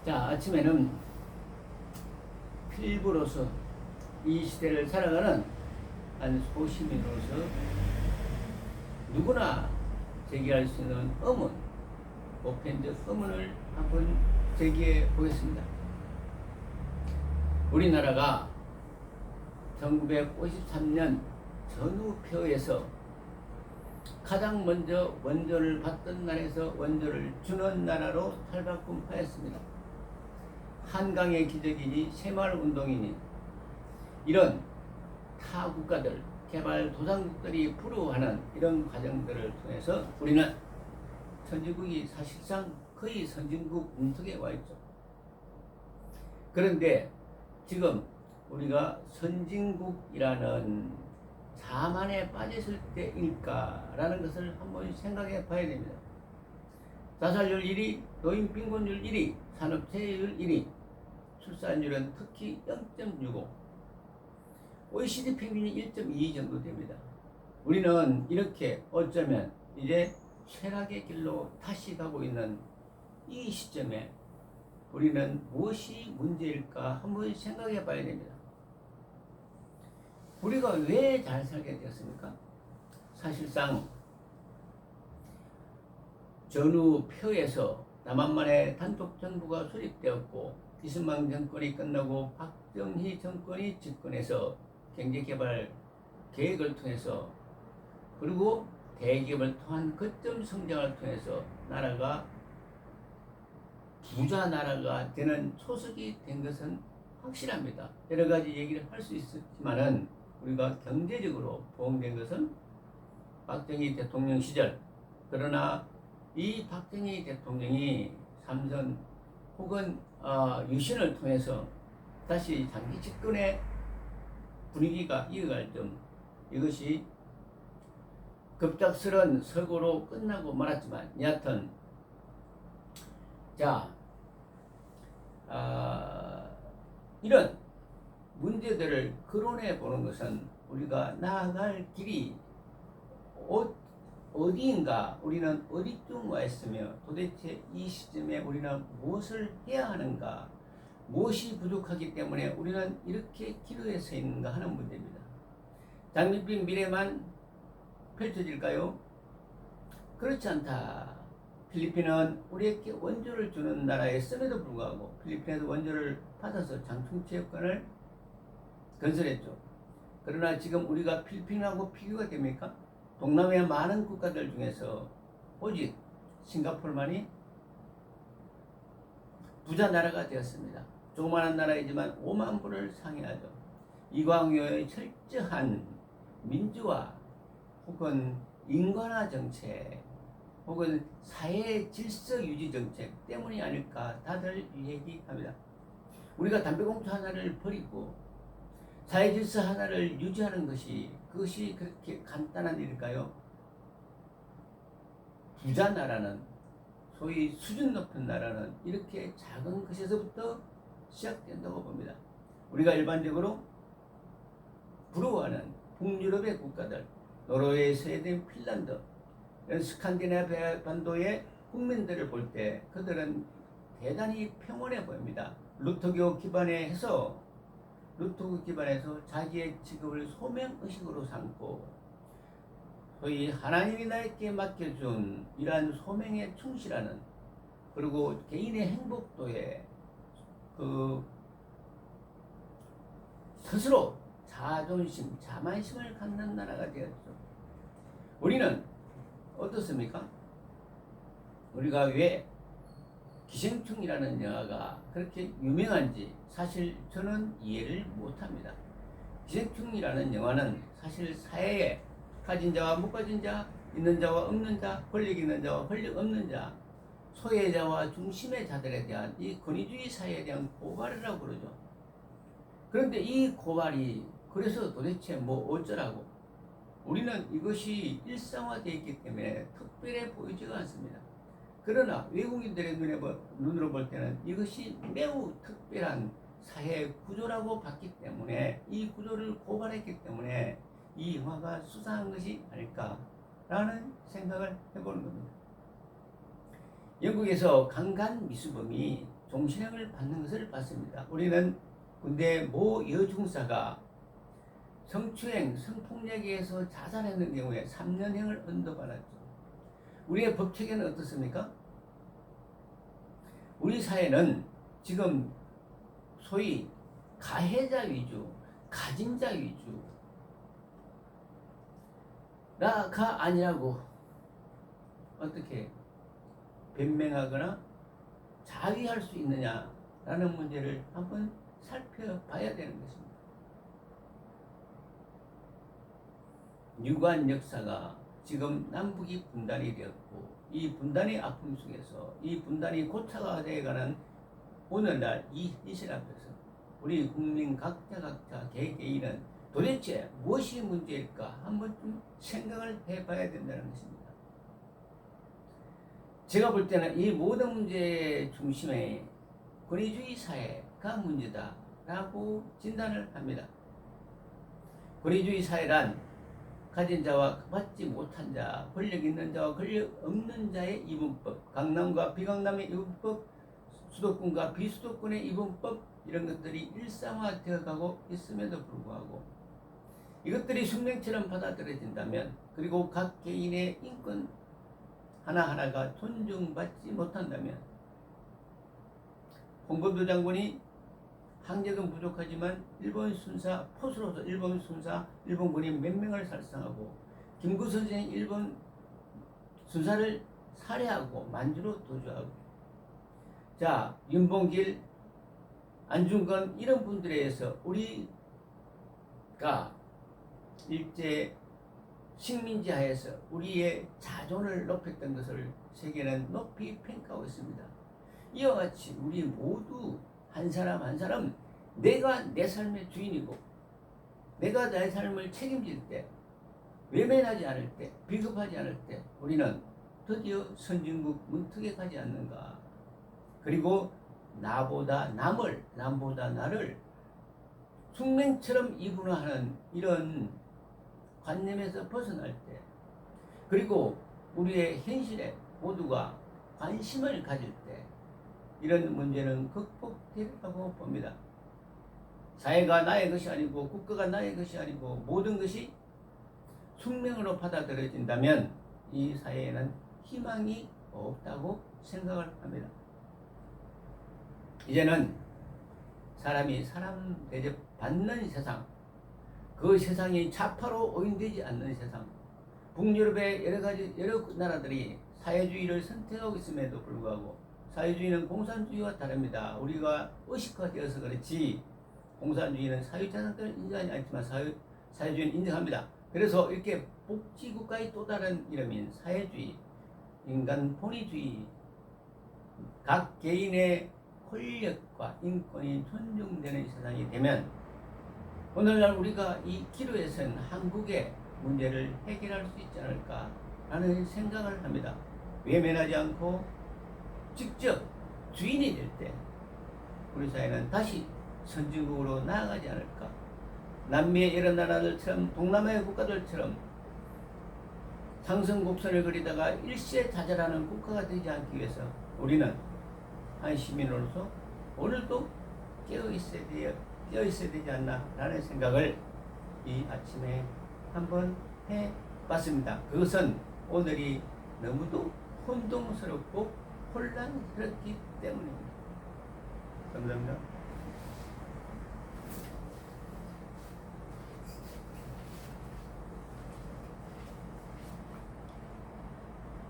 자, 아침에는 필부로서 이 시대를 살아가는 한 소시민으로서 누구나 제기할 수 있는 의문, 보편적 의문을 한번 제기해 보겠습니다. 우리나라가 1953년 전후표에서 가장 먼저 원조를 받던 나라에서 원조를 주는 나라로 탈바꿈하였습니다. 한강의 기적이니 새마을운동이니 이런 타 국가들, 개발 도상국들이 부러워하는 이런 과정들을 통해서 우리는 선진국이 사실상 거의 선진국 문턱에 와 있죠. 그런데 지금 우리가 선진국이라는 자만에 빠졌을 때일까라는 것을 한번 생각해 봐야 됩니다. 자살률 1위, 노인 빈곤율 1위, 산업재해율 1위, 출산율은 특히 0.65, OECD 평균이 1.22 정도 됩니다. 우리는 이렇게 어쩌면 이제 쇠락의 길로 다시 가고 있는 이 시점에 우리는 무엇이 문제일까 한번 생각해 봐야 됩니다. 우리가 왜 잘 살게 되었습니까? 사실상 전후표에서 남한만의 단독 정부가 수립되었고 이승만 정권이 끝나고 박정희 정권이 집권해서 경제개발 계획을 통해서 그리고 대기업을 통한 거점 성장을 통해서 나라가 부자 나라가 되는 초석이 된 것은 확실합니다. 여러 가지 얘기를 할 수 있었지만은 우리가 경제적으로 보험된 것은 박정희 대통령 시절. 그러나 이 박정희 대통령이 삼선 혹은 유신을 통해서 다시 장기 집권의 분위기가 이어갈 점, 이것이 급작스런 서거로 끝나고 말았지만 여하튼 자 이런 문제들을 거론해 보는 것은 우리가 나아갈 길이 어디인가, 우리는 어디쯤 와 있으며 도대체 이 시점에 우리는 무엇을 해야 하는가, 무엇이 부족하기 때문에 우리는 이렇게 기로에 서 있는가 하는 문제입니다. 장밋빛 미래만 펼쳐질까요? 그렇지 않다. 필리핀은 우리에게 원조를 주는 나라였음에도 불구하고 필리핀에서 원조를 받아서 장충체육관을 건설했죠. 그러나 지금 우리가 필리핀하고 비교가 됩니까? 동남아 많은 국가들 중에서 오직 싱가포르만이 부자 나라가 되었습니다. 조그마한 나라이지만 5만 불을 상회하죠. 이광요의 철저한 민주화 혹은 인간화 정책 혹은 사회 질서 유지 정책 때문이 아닐까 다들 얘기합니다. 우리가 담배꽁초 하나를 버리고 사회 질서 하나를 유지하는 것이 그것이 그렇게 간단한 일일까요? 부자 나라는, 소위 수준 높은 나라는 이렇게 작은 것에서부터 시작된다고 봅니다. 우리가 일반적으로 부러워하는 북유럽의 국가들, 노르웨이, 스웨덴, 핀란드, 스칸디나비아 반도의 국민들을 볼 때 그들은 대단히 평온해 보입니다. 루터교 기반에서 자기의 직업을 소명의식으로 삼고 소위 하나님이 나에게 맡겨준 이러한 소명에 충실하는, 그리고 개인의 행복도에 스스로 자존심, 자만심을 갖는 나라가 되었죠. 우리는 어떻습니까? 우리가 왜 기생충이라는 영화가 그렇게 유명한지 사실 저는 이해를 못합니다. 기생충이라는 영화는 사실 사회에 가진 자와 못 가진 자, 있는 자와 없는 자, 권력 있는 자와 권력 없는 자, 소외자와 중심의 자들에 대한 이 권위주의 사회에 대한 고발이라고 그러죠. 그런데 이 고발이 그래서 도대체 뭐 어쩌라고? 우리는 이것이 일상화되어 있기 때문에 특별해 보이지가 않습니다. 그러나 외국인들의 눈으로 볼 때는 이것이 매우 특별한 사회 구조라고 봤기 때문에 이 구조를 고발했기 때문에 이 영화가 수상한 것이 아닐까라는 생각을 해보는 겁니다. 영국에서 강간 미수범이 종신형을 받는 것을 봤습니다. 우리는 군대 모 여중사가 성추행, 성폭력에 의해서 자살하는 경우에 3년형을 언도받았죠. 우리의 법체계는 어떻습니까? 우리 사회는 지금 소위 가해자 위주, 가진자 위주, 나가 아니라고 어떻게 변명하거나 자위할 수 있느냐라는 문제를 한번 살펴봐야 되는 것입니다. 유관 역사가 지금 남북이 분단이 되었고 이 분단의 아픔 속에서 이 분단이 고착화 되어가는 오늘날 이 시대 앞에서 우리 국민 각자 개개인은 도대체 무엇이 문제일까 한번 좀 생각을 해봐야 된다는 것입니다. 제가 볼 때는 이 모든 문제의 중심에 권위주의 사회가 문제다라고 진단을 합니다. 권위주의 사회란 가진 자와 받지 못한 자, 권력 있는 자와 권력 없는 자의 이분법, 강남과 비강남의 이분법, 수도권과 비수도권의 이분법, 이런 것들이 일상화되어 가고 있음에도 불구하고 이것들이 숙명처럼 받아들여진다면, 그리고 각 개인의 인권 하나하나가 존중받지 못한다면, 홍범도 장군이 항적은 부족하지만 일본 순사 포수로서 일본군이 몇 명을 살상하고, 김구 선생이 일본 순사를 살해하고 만주로 도주하고, 자 윤봉길, 안중근 이런 분들에 의해서 우리가 일제 식민지 하에서 우리의 자존을 높였던 것을 세계는 높이 평가하고 있습니다. 이와 같이 우리 모두 한 사람 한 사람 내가 내 삶의 주인이고 내가 내 삶을 책임질 때, 외면하지 않을 때, 비겁하지 않을 때 우리는 드디어 선진국 문턱에 가지 않는가. 그리고 나보다 남을, 남보다 나를 숙명처럼 이분화하는 이런 관념에서 벗어날 때, 그리고 우리의 현실에 모두가 관심을 가질 때 이런 문제는 극복되리라고 봅니다. 사회가 나의 것이 아니고 국가가 나의 것이 아니고 모든 것이 숙명으로 받아들여진다면 이 사회에는 희망이 없다고 생각을 합니다. 이제는 사람이 사람 대접받는 세상, 그 세상이 좌파로 오인되지 않는 세상, 북유럽의 여러 나라들이 사회주의를 선택하고 있음에도 불구하고 사회주의는 공산주의와 다릅니다. 우리가 의식화되어서 그렇지 공산주의는 사회자산들을 인정하지 않지만 사회주의는 인정합니다. 그래서 이렇게 복지국가의 또 다른 이름인 사회주의, 인간 본위주의, 각 개인의 권력과 인권이 존중되는 세상이 되면 오늘날 우리가 이 기로에선 한국의 문제를 해결할 수 있지 않을까라는 생각을 합니다. 외면하지 않고 직접 주인이 될 때 우리 사회는 다시 선진국으로 나아가지 않을까. 남미의 이런 나라들처럼 동남아의 국가들처럼 상승곡선을 그리다가 일시자절하는 국가가 되지 않기 위해서 우리는 한 시민으로서 오늘도 깨어 있어야 되지 않나라는 생각을 이 아침에 한번 해봤습니다. 그것은 오늘이 너무도 혼동스럽고 혼란스럽기 때문입니다. 감사합니다.